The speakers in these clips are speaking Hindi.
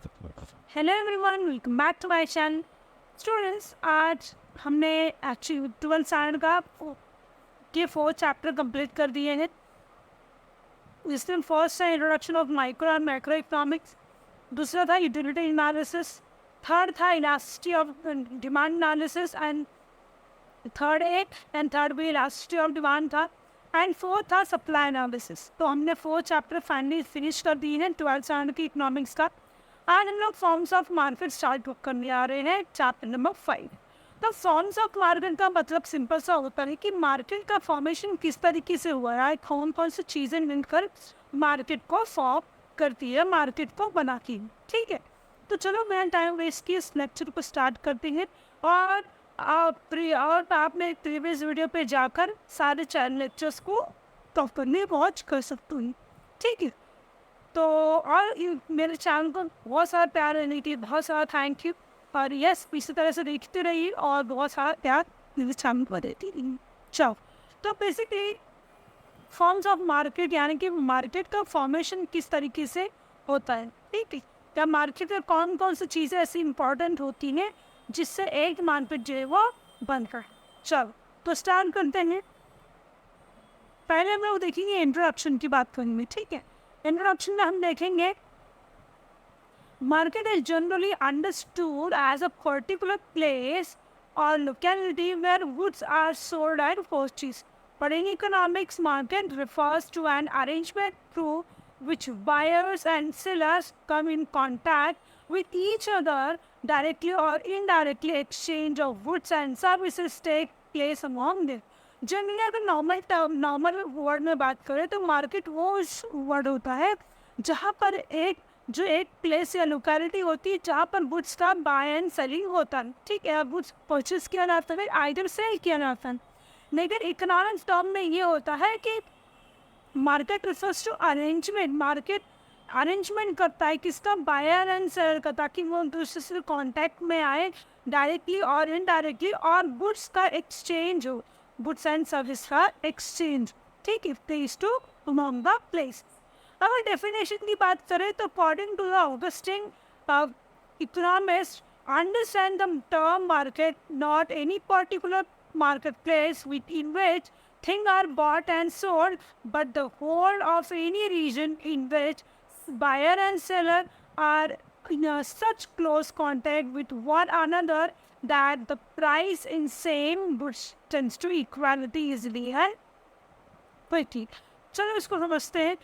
Hello everyone, welcome back to my channel. Students, आज हमने एक्चुअली 12th स्टैंडर्ड का के 4 चैप्टर कंप्लीट कर दिए हैं। इसमें फर्स्ट है introduction of micro and macro economics, दूसरा था यूटिलिटी एनालिसिस, थर्ड था elasticity of demand analysis and third भी इलास्टिसिटी ऑफ डिमांड था, एंड फोर्थ था सप्लाई एनालिसिस। तो हमने 4 चैप्टर फाइनली फिनिश कर दिए हैं 12th स्टैंडर्ड की इकोनॉमिक्स का। आज हम लोग फॉर्म्स ऑफ मार्केट स्टार्ट करने आ रहे हैं चैप्टर नंबर 5। तो फॉर्म्स ऑफ मार्केट का मतलब सिंपल सा होता है कि मार्केट का फॉर्मेशन किस तरीके से हुआ है, कौन कौन सी चीज़ें मिलकर मार्केट को फॉर्म करती है, मार्केट को बनाती है। ठीक है, तो चलो मैं टाइम वेस्ट किए इस लेक्चर को स्टार्ट करते हैं। और आपने प्रीवियस वीडियो पे जाकर सारे चैनल लेक्चर्स को प्रॉपरली वॉच कर सकते हो। ठीक है, तो और मेरे चैनल को बहुत सारा प्यार देने के लिए बहुत सारा थैंक यू। और यस, इसी तरह से देखते रहिए और बहुत सारा प्यार मेरे चैनल को देती रहिए। चलो, तो बेसिकली फॉर्म्स ऑफ मार्केट यानी कि मार्केट का फॉर्मेशन किस तरीके से होता है। ठीक है, या मार्केट में कौन कौन सी चीज़ें ऐसी इंपॉर्टेंट होती हैं जिससे एक मार्केट जो है वो बनता है। चलो, तो स्टार्ट करते हैं। पहले हम लोग देखेंगे इंट्रोडक्शन की बात करेंगे। ठीक है, इंट्रोडक्शन में हम देखेंगे market is generally understood as a particular place or locality where goods are sold and purchased. But in economics, market refers to an arrangement through which buyers and sellers come in contact with each other directly or indirectly. Exchange of goods and services take place among them. Generally अगर नॉर्मल वर्ड में बात करें तो मार्केट वो वर्ड होता है जहाँ पर एक प्लेस या लोकेलिटी होती है जहाँ पर गुड्स का बाय एंड सेलिंग होता है। ठीक है, गुड्स परचेज किया जाता है, आइदर सेल किया जाता है। लेकिन इकोनॉमिक्स टर्म में ये होता है कि market refers to arrangement. Market arrangement करता है किसका, बायर एंड सेलर का, ताकि वो दूसरे से कांटेक्ट में आए डायरेक्टली और इनडायरेक्टली, और गुड्स का एक्सचेंज हो, गुड्स एंड सर्विस का एक्सचेंज। ठीक है, place to among the place. अगर डेफिनेशन की बात करें तो according to the Augustin economist, understand the term market not any particular market place within which things are bought and sold, but the whole of any region in which buyer and seller are in such close contact with one another that the price in same goods tends to equality easily है। ठीक, चलो इसको समझते हैं।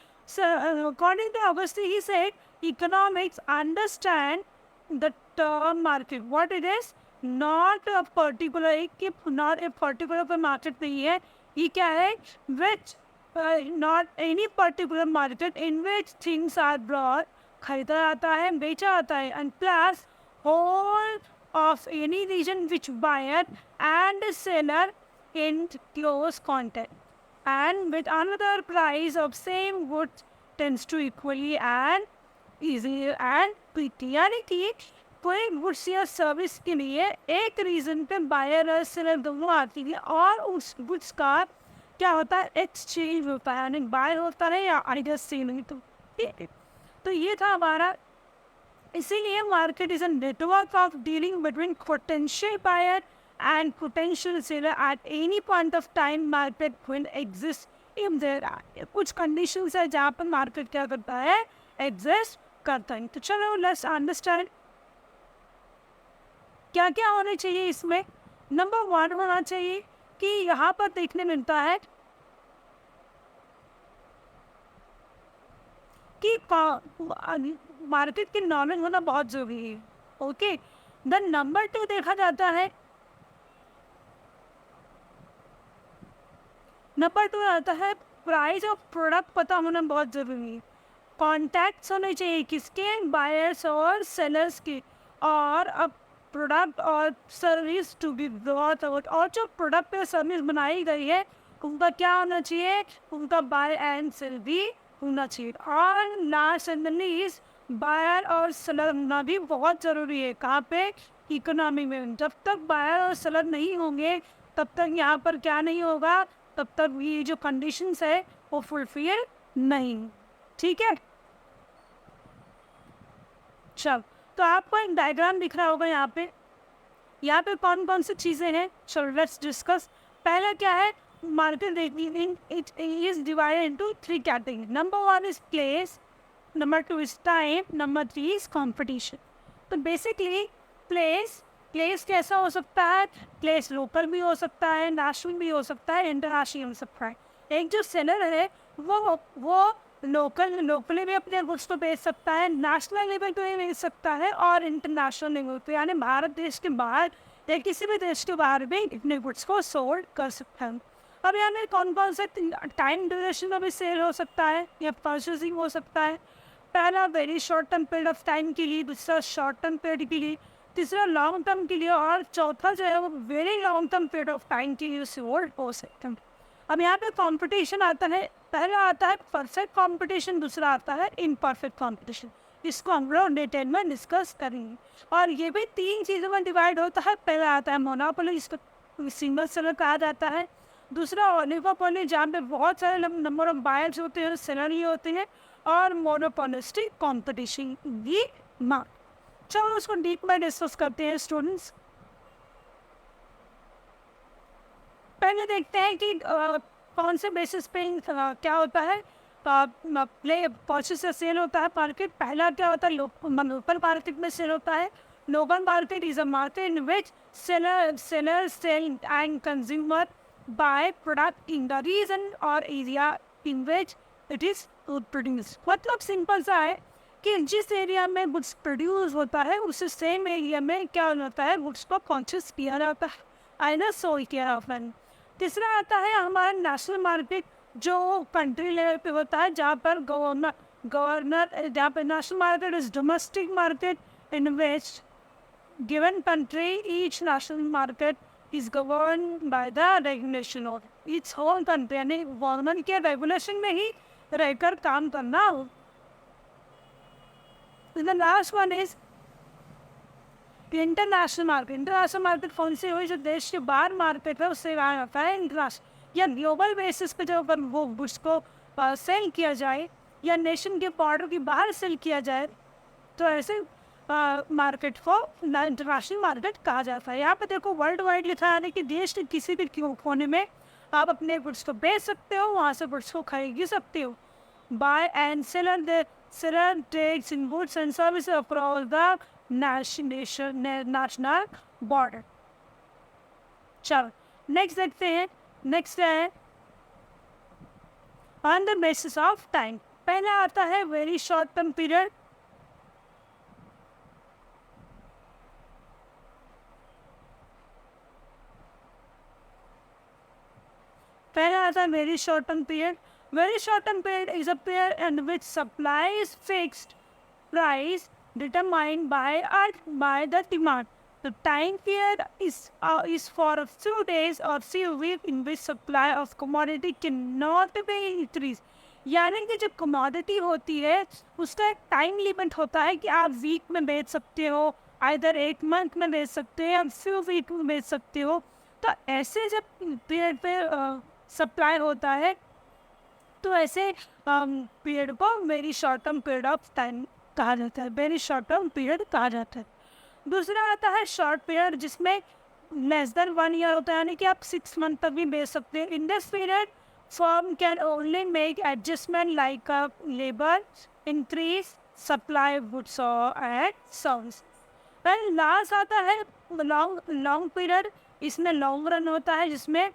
According to Augustine, he said economics understand the term market, what it is, not a particular, not a particular market नहीं है। ये क्या है, which not any particular market in which things are brought, खरीदा जाता है, बेचा जाता है, and plus whole of any region which buyer and seller in close contact and with another price of same goods tends to equally and easy and quickly। यानी कि कोई गुड्स या सर्विस के लिए एक रीजन पे बायर और सेलर दोनों आती है और उस गुड्स का क्या होता है, एक्सचेंज होता है, यानी बाय होता है या आइडर सेल। तो ये था हमारा। इसीलिए market is a network of dealing between potential buyer and potential seller at any point of time market will exist if there are कुछ conditions है जहाँ पर मार्केट क्या करता है, एग्जिस्ट करता है। तो चलो लेट्स अंडरस्टैंड क्या क्या होने चाहिए इसमें। नंबर 1 होना चाहिए कि यहाँ पर देखने मिलता है कि मार्केट की नॉलेज होना बहुत जरूरी है। ओके, देन नंबर 2 देखा जाता है, नंबर 2 आता है प्राइस ऑफ प्रोडक्ट पता होना बहुत ज़रूरी है। कॉन्टैक्ट्स होने चाहिए किसके, बायर्स और सेलर्स के, और अब प्रोडक्ट और service to be brought out, और जो प्रोडक्ट और सर्विस बनाई गई है उनका क्या होना चाहिए, उनका बाय एंड सेल भी होना चाहिए। और लास्ट एंड लीस्ट बायर और सेलर होना भी बहुत ज़रूरी है। कहाँ पे, इकोनॉमी में। जब तक बायर और सेलर नहीं होंगे तब तक यहाँ पर क्या नहीं होगा, तब तक ये जो कंडीशंस है वो फुलफिल नहीं। ठीक है, चल, तो आपको एक डायग्राम दिख रहा होगा यहाँ पे। यहाँ पे कौन कौन सी चीज़ें हैं, चलो लेट्स डिस्कस। पहला क्या है, market it is divided into 3 category. Number 1 is place, number 2 is time, number 3 is competition. तो बेसिकली प्लेस कैसा हो सकता है, प्लेस लोकल भी हो सकता है, नेशनल भी हो सकता है, इंटरनेशनल हो सकता है। एक जो सेलर है वो लोकली भी अपने गुड्स को बेच सकता है, नेशनल लेवल पे भी बेच सकता है, और इंटरनेशनल लेवल पे यानी भारत देश के बाहर या किसी भी देश के बाहर भी अपने गुड्स को सोल्ड कर सकता है। अब यानी कौन कौन से टाइम ड्यूरेशन में भी सेल हो सकता है या परचेसिंग हो सकता है। पहला very short term period of time के लिए, दूसरा शॉर्ट टर्म पीरियड के लिए, तीसरा लॉन्ग टर्म के लिए, और चौथा जो है वो very long term period of time के लिए सोल्ड हो सकता है। अब यहाँ पे कंपटीशन आता है, पहला आता है परफेक्ट कंपटीशन, दूसरा आता है इम्परफेक्ट कंपटीशन। इसको हम लोग डिटेल में डिस्कस करेंगे। और ये भी 3 चीज़ों में डिवाइड होता है। पहला आता है मोनोपोली, इसको सिंगल सेलर कहा जाता है। दूसरा ओलिगोपोली, जहाँ पे बहुत सारे नंबर ऑफ बायर्स होते हैं, सेलर ही होते हैं। और मोनोपोलिस्टिक कंपटीशन भी चलो उसको डीप में डिस्कस करते हैं स्टूडेंट्स। पहले देखते हैं कि कौन से बेसिस पे क्या होता है, परचेस से सेल होता है मार्केट। पहला क्या होता है, लोकल मार्केट में सेल होता है। Local market is a market in which seller sell and consumer buy product in the region और area in which it is produce. मतलब सिंपल सा है कि जिस एरिया में गुड्स प्रोड्यूस होता है उस सेम एरिया में क्या होता है, गुड्स को परचेस किया जाता है, आइदर सोल किया जाता है। तीसरा आता है हमारा नेशनल मार्केट, जो कंट्री लेवल पे होता है, जहाँ पर जहाँ पर national market is domestic market in which given country each national market is govern by the regulation of each whole country, यानी गवर्नमेंट के रेगुलेशन में ही रहकर काम करना हो। The last one is international market. International market कौन सी हुई, जो देश के बाहर मार्केट है उससे कहा जाता है इंटरनेशनल, या ग्लोबल बेसिस पे जो अगर वो गुड्स को सेल किया जाए या नेशन के बॉर्डर के बाहर सेल किया जाए तो ऐसे मार्केट को इंटरनेशनल मार्केट कहा जाता है। यहाँ पे देखो वर्ल्ड वाइड लिखा है कि देश के किसी भी कोने में आप अपने गुड्स को बेच सकते हो, वहाँ से गुड्स को खरीद सकते हो। Buy and seller takes in goods and services across the national border। चलो नेक्स्ट देखते हैं। नेक्स्ट है on the basis of time. पहला आता है वेरी शॉर्ट टर्म पीरियड। पहला आता है very short term period. Very short-term period is a period in which supply is fixed price determined by the demand. The time period is for a few days or few weeks in which supply of commodity cannot be increased। यानी कि जब commodity होती है उसका एक टाइम लिमिट होता है कि आप वीक में बेच सकते हो, आइदर 1 मंथ में बेच सकते हो या फ्यू वीक में बेच सकते हो। तो ऐसे जब पीरियड पे सप्लाई होता है तो ऐसे पीरियड को very short term period of time कहा जाता है, वेरी शॉर्ट टर्म पीरियड कहा जाता है। दूसरा आता है शॉर्ट पीरियड, जिसमें लेस देन 1 ईयर होता है, यानी कि आप 6 मंथ तक भी बेच सकते हैं। In this period firm can only make adjustment like labour increase supply goods and service. And last आता है लॉन्ग पीरियड। इसमें लॉन्ग रन होता है, जिसमें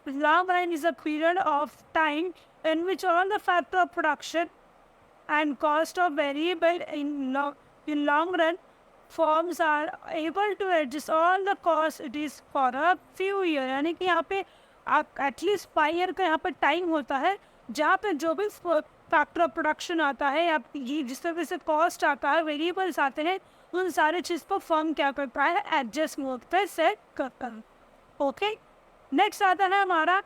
long run is a period of time in which all the factor of production and cost of variable in long run firms are able to adjust all the costs it is for a few years। यानी कि यहाँ पे आप एटलीस्ट 5 ईयर का यहाँ पे टाइम होता है जहाँ पे जो भी फैक्टर ऑफ प्रोडक्शन आता है या ये जिस तरह से कॉस्ट आता है, वेरिएबल्स आते हैं, उन सारे चीज़ को फर्म क्या करता है, एडजस्ट मोड पे सेट करता है। ओके, नेक्स्ट आता है हमारा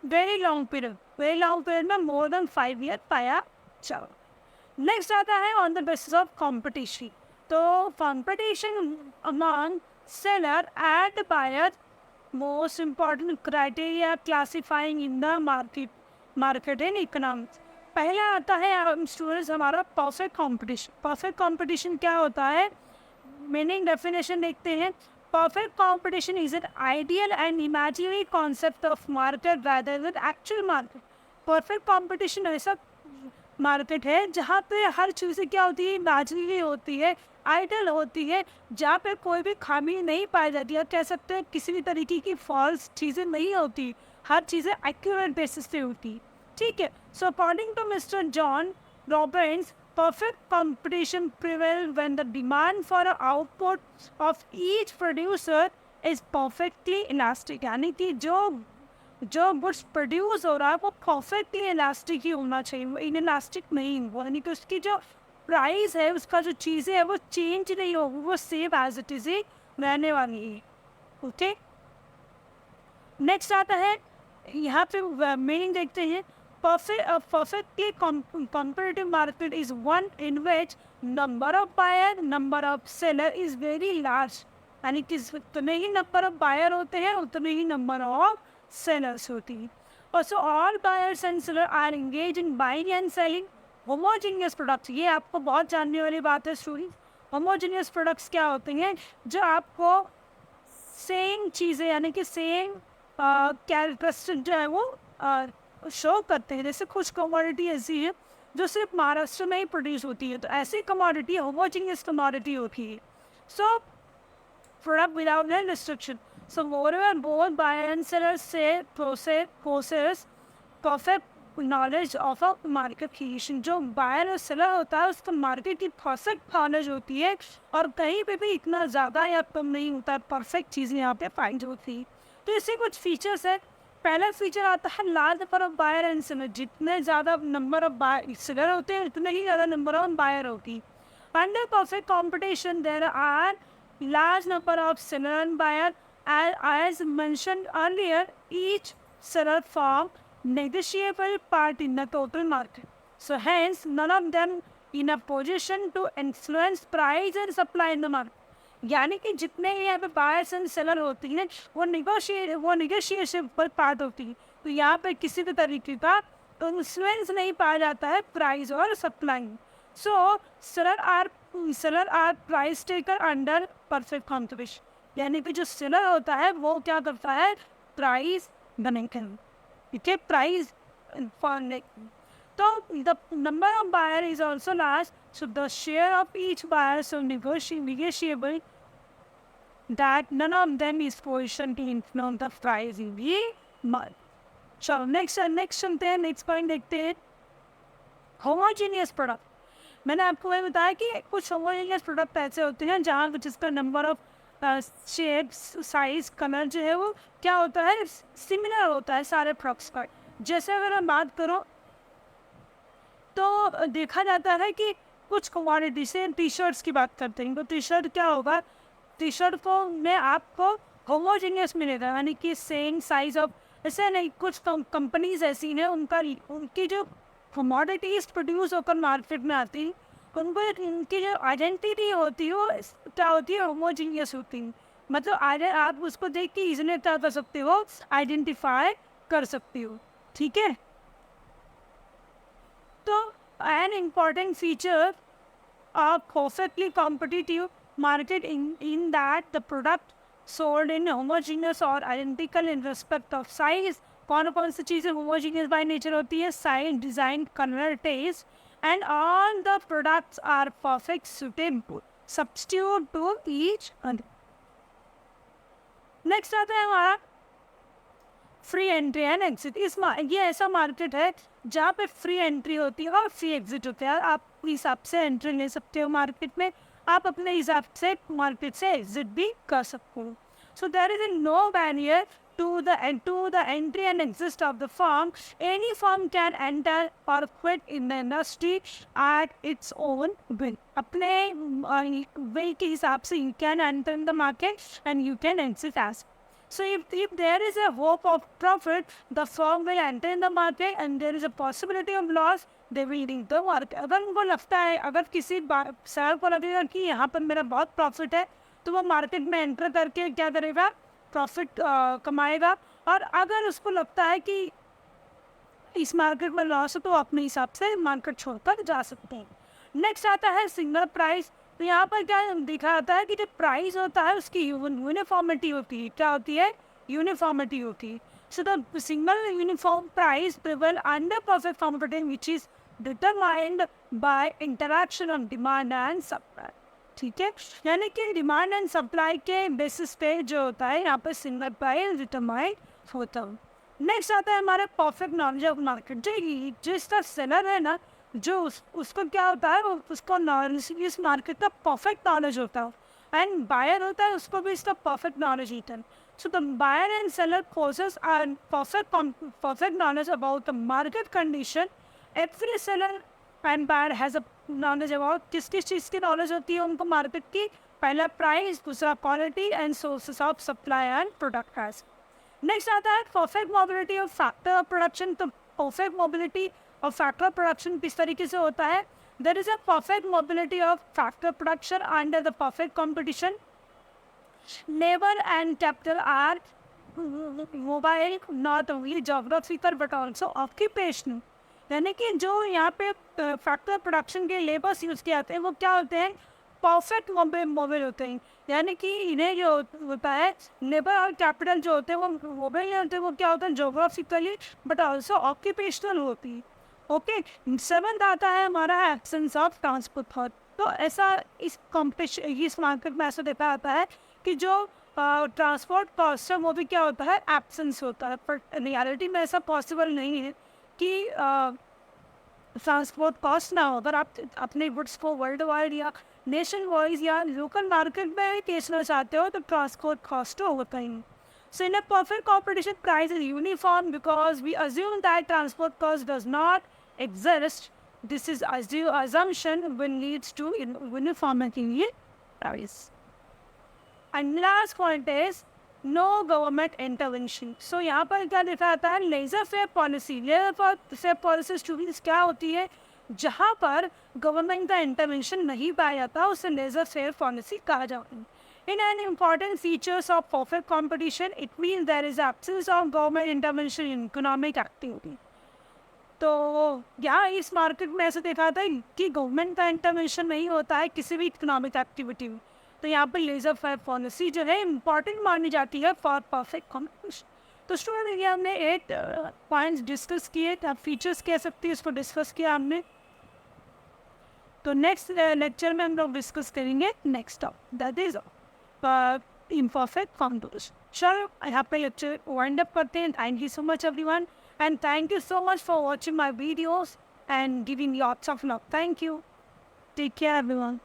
very long period. Very long period में मोर देन 5 ईयर पाया चलो। नेक्स्ट आता है on the basis of competition. तो competition among seller and buyer, most important criteria classifying in the market in economics. पहला आता है स्टूडेंट्स हमारा परफेक्ट कंपटीशन। परफेक्ट कंपटीशन क्या होता है, मीनिंग डेफिनेशन देखते हैं। Perfect competition is an ideal and imaginary concept of market rather than actual market. Perfect competition ऐसा मार्केट है जहाँ पे हर चीज़ें क्या होती है, इमेजिनरी होती है, आइडियल होती है, जहाँ पे कोई भी खामी नहीं पाई जाती है, कह सकते हैं किसी भी तरीके की फॉल्स चीज़ें नहीं होती, हर चीज़ें एक्यूरेट बेसिस पे होती। ठीक है, so according to mister John Robbins, perfect competition prevails when the demand for an output of each producer is perfectly elastic। यानी कि जो गुड्स प्रोड्यूस हो रहा है वो परफेक्टली इलास्टिक ही होना चाहिए, वो इनइलास्टिक नहीं हुआ, यानी कि उसकी जो प्राइस है, उसका जो चीज़ें है वो चेंज नहीं होगी, वो सेम एज इट इज ही रहने वाली है। ओके, नेक्स्ट आता है, यहाँ पे मीनिंग देखते हैं। perfectly competitive market is one in which number of buyer, number of seller is very large। यानी कि उतने ही नंबर ऑफ बायर होते हैं, उतने ही नंबर ऑफ सेलर्स होती हैं। Also all buyers and sellers are engaged in buying and selling homogeneous products। ये आपको बहुत जानने वाली बात है स्टूडेंट। होमोजीनियस प्रोडक्ट्स क्या होते हैं, जो आपको सेम चीज़ें यानी कि सेम कैरेक्टरिस्टिक जो है वो शो करते हैं। जैसे कुछ कमोडिटी ऐसी है जो सिर्फ महाराष्ट्र में ही प्रोड्यूस होती है, तो ऐसी कमोडिटी होमोजीनियस कमोडिटी होती है। So product without any restriction. So moreover both buyer and sellers से possess perfect knowledge of a market creation। जो बायर और सेलर होता है उसको मार्केट की परफेक्ट नॉलेज होती है, और कहीं पे भी इतना ज़्यादा या कम नहीं होता, परफेक्ट चीज़ें यहाँ पे फाइंड होती है। तो इससे कुछ फीचर्स है। पहला फीचर आता है large number of buyer and seller. जितने ज़्यादा नंबर ऑफ बायर सेलर होते हैं उतने ही ज़्यादा नंबर ऑफ बायर होती है। Under perfect competition there are large number of seller and buyer. As mentioned earlier, each seller form negotiable part in the total market, so hence none of them in a position to influence price and supply in the market। यानी कि जितने ही यहाँ पे बायर्स एंड सेलर होती हैं वो निगोशिएशन पर पार्ट होती है, तो यहाँ पे किसी भी तरीके का इन्फ्लुएंस नहीं पाया जाता है प्राइस और supply. So seller are price taker under perfect competition. यानी कि जो सेलर होता है वो क्या करता है, प्राइस बनाकर, प्राइस तो the number of buyer is also large, so the share of each buyer is so negotiable that none of them is positioned to influence the price in the market। चलो नेक्स्ट सुनते हैं, नेक्स्ट पॉइंट देखते हैं। Homogeneous product. मैंने आपको ये बताया कि कुछ होमोजीनियस प्रोडक्ट ऐसे होते हैं जहाँ जिसका number of shapes, size, colour जो है वो क्या होता है, सिमिलर होता है सारे प्रोडक्ट्स का। जैसे अगर हम बात करो तो देखा जाता है कि कुछ कमोडिटी से टी शर्ट्स की बात करते हैं, तो टी शर्ट क्या होगा, टी शर्ट को में आपको होमोजीनियस मिलेगा, यानी कि सेम साइज ऑफ। ऐसे नहीं, कुछ कंपनीज ऐसी हैं उनकी जो कमोडिटीज प्रोड्यूस होकर मार्केट में आती हैं, उनको उनकी जो आइडेंटिटी होती है वो क्या होती है, होमोजीनियस होती है। मतलब आप उसको देख के इजीली क्या कर सकते हो, आइडेंटिफाई कर सकते हो। ठीक है, तो an important feature of perfectly competitive market in that the product sold in homogeneous or identical in respect of size। कौन सी चीज़ें homogeneous by nature होती है, size, design, color, taste, and all the products are perfect suitable substitute to each other। Next आता है हमारा फ्री एंट्री एंड एग्जिट। ये ऐसा मार्केट है जहाँ पे फ्री एंट्री होती है और फ्री एग्जिट होता है। आप हिसाब से एंट्री ले सकते हो मार्केट में, आप अपने हिसाब से मार्केट से एग्जिट भी कर सकते हो। So there is no barrier to the entry and exit of the firm। Any firm can enter or quit in the industry at its own will। अपने way के हिसाब से you can enter in the market and you can exit as। So if there is a hope of profit, the firm will enter in the market, and there is a possibility of loss, they will leave the market। अगर उनको लगता है, अगर किसी शहर को लगेगा कि यहाँ पर मेरा बहुत प्रॉफिट है, तो वो मार्केट में एंटर करके क्या करेगा, प्रॉफिट कमाएगा। और अगर उसको लगता है कि इस मार्केट में लॉस हो तो अपने हिसाब से मार्केट छोड़कर जा सकते हैं। नेक्स्ट आता है सिंगल प्राइस। तो यहाँ पर क्या दिखाता है कि जो प्राइस होता है उसकी यूनिफॉर्मिटी होती है। क्या होती है? यूनिफॉर्मिटी होती है। So the single uniform price prevail under perfect competition which is determined by interaction of demand and supply. ठीक है, यानी कि डिमांड एंड सप्लाई के बेसिस पे जो होता है यहाँ पर सिंगल प्राइस डिटरमाइंड होता है। नेक्स्ट आता है हमारा परफेक्ट नॉलेज ऑफ मार्केट। जिसका सेलर है ना, जो उसको क्या होता है, उसको नॉलेज इस मार्केट का परफेक्ट नॉलेज होता है, एंड बायर होता है उसको भी इसका परफेक्ट नॉलेज होता है। So the buyer and seller possess and perfect knowledge about the market condition. Every seller and buyer has a knowledge about किस किस चीज़ की नॉलेज होती है उनको मार्केट की। पहला प्राइस, दूसरा quality and sources of supply and product has. Next आता है perfect mobility of factor of production. तो perfect mobility of factor of production किस तरीके से होता है? There is a perfect mobility of factor production under the perfect competition. Labour and capital are mobile not only geographical but also occupational. यानी कि जो यहाँ पे फैक्टर प्रोडक्शन के लेबर्स यूज़ किए जाते हैं वो क्या होते हैं? परफेक्ट मोबाइल होते हैं। यानी कि इन्हें जो होता है लेबर और कैपिटल जो होते हैं वो मोबाइल नहीं होते, वो क्या होता है? जोग्राफिकली बट ऑल्सो ऑक्यूपेशनल होती है। ओके, सेवंथ आता है हमारा एब्सेंस ऑफ ट्रांसपोर्ट। तो ऐसा इस कॉम्पिटिशन इस मार्केट में ऐसा देखा जाता है कि जो ट्रांसपोर्ट कॉस्ट है वो भी क्या होता है? एब्सेंस होता है। पर रियलिटी में ऐसा पॉसिबल नहीं है कि ट्रांसपोर्ट कॉस्ट ना हो। अगर आप अपने गुड्स को वर्ल्ड वाइड या नेशन वाइज या लोकल मार्केट में बेचना चाहते हो तो ट्रांसपोर्ट कॉस्ट तो होता ही नहीं। So in a perfect competition, price is uniform because we assume that transport cost does not exist. This is assumption will leads to uniformity in price. And last point is no government intervention. So यहाँ पर क्या दिखाता है? Laissez faire policy. Laissez faire policy students क्या होती है? जहाँ पर गवर्नमेंट का इंटरवेंशन नहीं पाया जाता उसे लेजर फेयर पॉलिसी कहा जाता है। In an important features of perfect competition, it means there is absence of government intervention in economic activity. तो यहाँ इस मार्केट में ऐसे देखा था कि गवर्नमेंट का इंटरवेंशन नहीं होता है किसी भी इकोनॉमिक एक्टिविटी में। तो यहाँ पर लेजर फेयर पॉलिसी जो है इम्पॉर्टेंट मानी जाती है फॉर परफेक्ट कॉम्पिटिशन। तो स्टूडेंट ये हमने 8 पॉइंट्स डिस्कस किए, फीचर्स कह सकते हैं, इसको डिस्कस किया हमने। तो नेक्स्ट लेक्चर में हम लोग डिस्कस करेंगे next topic, that is imperfect competition. Sure, यहाँ पे lecture wind up करते हैं। Thank you so much everyone, and thank you so much for watching my videos and giving lots of love. Thank you. Take care everyone.